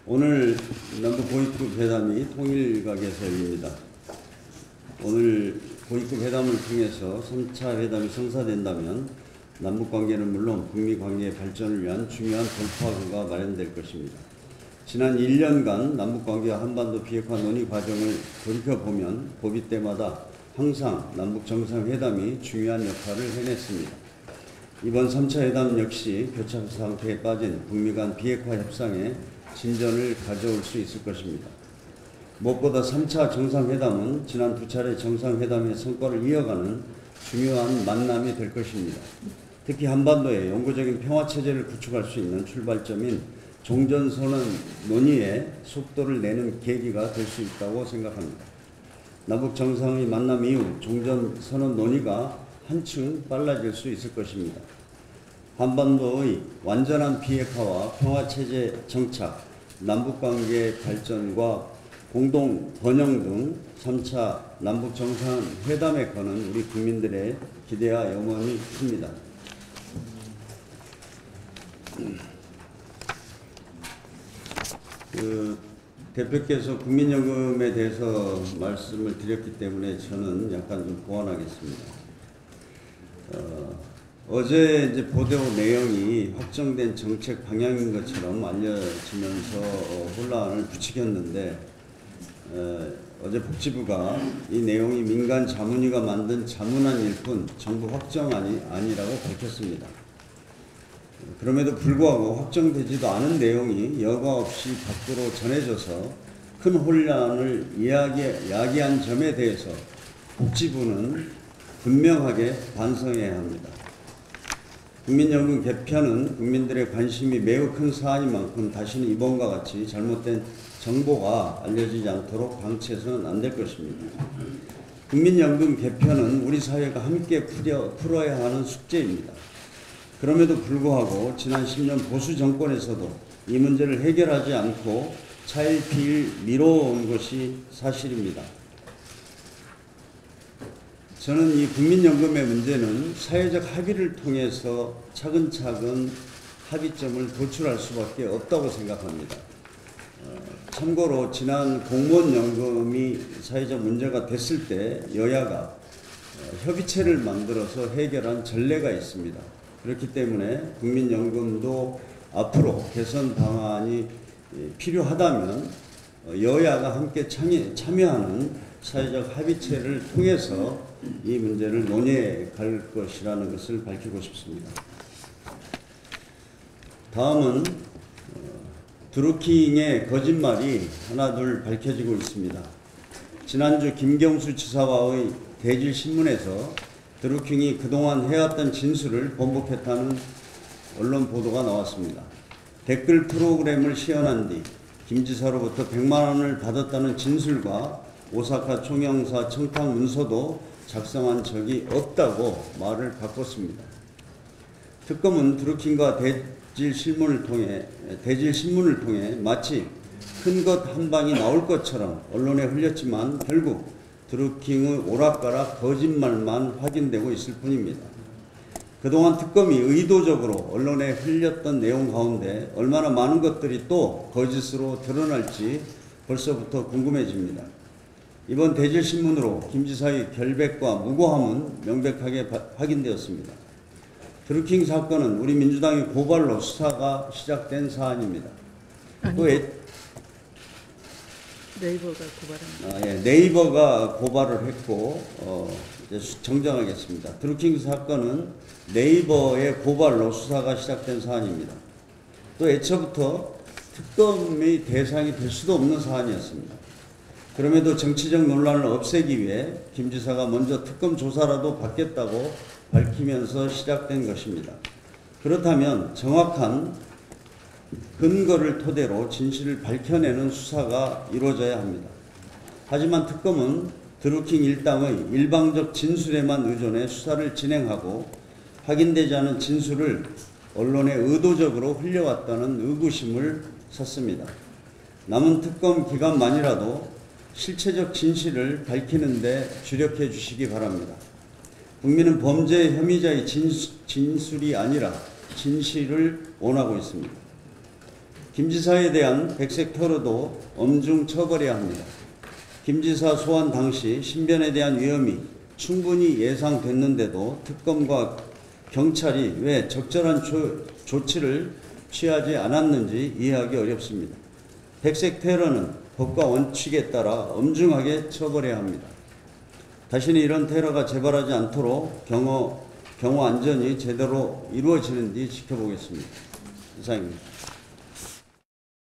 오늘 남북 고위급 회담이 통일각에서 열립니다. 오늘 고위급 회담을 통해서 3차 회담이 성사된다면 남북 관계는 물론 북미 관계의 발전을 위한 중요한 돌파구가 마련될 것입니다. 지난 1년간 남북 관계와 한반도 비핵화 논의 과정을 돌이켜보면 고비 때마다 항상 남북 정상회담이 중요한 역할을 해냈습니다. 이번 3차 회담 역시 교착 상태에 빠진 북미 간 비핵화 협상에 진전을 가져올 수 있을 것입니다. 무엇보다 3차 정상회담은 지난 두 차례 정상회담의 성과를 이어가는 중요한 만남이 될 것입니다. 특히 한반도에 영구적인 평화체제를 구축할 수 있는 출발점인 종전선언 논의에 속도를 내는 계기가 될 수 있다고 생각합니다. 남북 정상의 만남 이후 종전선언 논의가 한층 빨라질 수 있을 것입니다. 한반도의 완전한 비핵화와 평화체제 정착, 남북관계 발전과 공동 번영 등 3차 남북 정상회담에 거는 우리 국민들의 기대와 염원이 큽니다. 대표께서 국민연금에 대해서 말씀을 드렸기 때문에 저는 약간 좀 보완하겠습니다. 어제 이제 보도 내용이 확정된 정책 방향인 것처럼 알려지면서 혼란을 부추겼는데, 어제 복지부가 이 내용이 민간 자문위가 만든 자문안일 뿐 정부 확정안이 아니라고 밝혔습니다. 그럼에도 불구하고 확정되지도 않은 내용이 여과 없이 밖으로 전해져서 큰 혼란을 야기한 점에 대해서 복지부는 분명하게 반성해야 합니다. 국민연금 개편은 국민들의 관심이 매우 큰 사안인 만큼 다시는 이번과 같이 잘못된 정보가 알려지지 않도록 방치해서는 안 될 것입니다. 국민연금 개편은 우리 사회가 함께 풀어야 하는 숙제입니다. 그럼에도 불구하고 지난 10년 보수 정권에서도 이 문제를 해결하지 않고 차일피일 미뤄온 것이 사실입니다. 저는 이 국민연금의 문제는 사회적 합의를 통해서 차근차근 합의점을 도출할 수밖에 없다고 생각합니다. 참고로 지난 공무원연금이 사회적 문제가 됐을 때 여야가 협의체를 만들어서 해결한 전례가 있습니다. 그렇기 때문에 국민연금도 앞으로 개선 방안이 필요하다면 여야가 함께 참여하는 사회적 합의체를 통해서 이 문제를 논의해 갈 것이라는 것을 밝히고 싶습니다. 다음은 드루킹의 거짓말이 하나둘 밝혀지고 있습니다. 지난주 김경수 지사와의 대질신문에서 드루킹이 그동안 해왔던 진술을 번복했다는 언론 보도가 나왔습니다. 댓글 프로그램을 시연한 뒤 김 지사로부터 100만 원을 받았다는 진술과 오사카 총영사 청탁 문서도 작성한 적이 없다고 말을 바꿨습니다. 특검은 드루킹과 대질신문을 통해 마치 큰 것 한 방이 나올 것처럼 언론에 흘렸지만 결국 드루킹의 오락가락 거짓말만 확인되고 있을 뿐입니다. 그동안 특검이 의도적으로 언론에 흘렸던 내용 가운데 얼마나 많은 것들이 또 거짓으로 드러날지 벌써부터 궁금해집니다. 이번 대질신문으로 김 지사의 결백과 무고함은 명백하게 확인되었습니다. 드루킹 사건은 우리 민주당의 고발로 수사가 시작된 사안입니다. 또 네이버가 고발합니다. 네이버가 고발을 했고 이제 정정하겠습니다. 드루킹 사건은 네이버의 고발로 수사가 시작된 사안입니다. 또 애초부터 특검의 대상이 될 수도 없는 사안이었습니다. 그럼에도 정치적 논란을 없애기 위해 김 지사가 먼저 특검 조사라도 받겠다고 밝히면서 시작된 것입니다. 그렇다면 정확한 근거를 토대로 진실을 밝혀내는 수사가 이루어져야 합니다. 하지만 특검은 드루킹 일당의 일방적 진술에만 의존해 수사를 진행하고 확인되지 않은 진술을 언론에 의도적으로 흘려왔다는 의구심을 샀습니다. 남은 특검 기간만이라도 실체적 진실을 밝히는 데 주력해 주시기 바랍니다. 국민은 범죄 혐의자의 진술이 아니라 진실을 원하고 있습니다. 김 지사에 대한 백색 테러도 엄중 처벌해야 합니다. 김 지사 소환 당시 신변에 대한 위험이 충분히 예상됐는데도 특검과 경찰이 왜 적절한 조치를 취하지 않았는지 이해하기 어렵습니다. 백색 테러는 법과 원칙에 따라 엄중하게 처벌해야 합니다. 다시는 이런 테러가 재발하지 않도록 경호 안전이 제대로 이루어지는지 지켜보겠습니다. 이상입니다.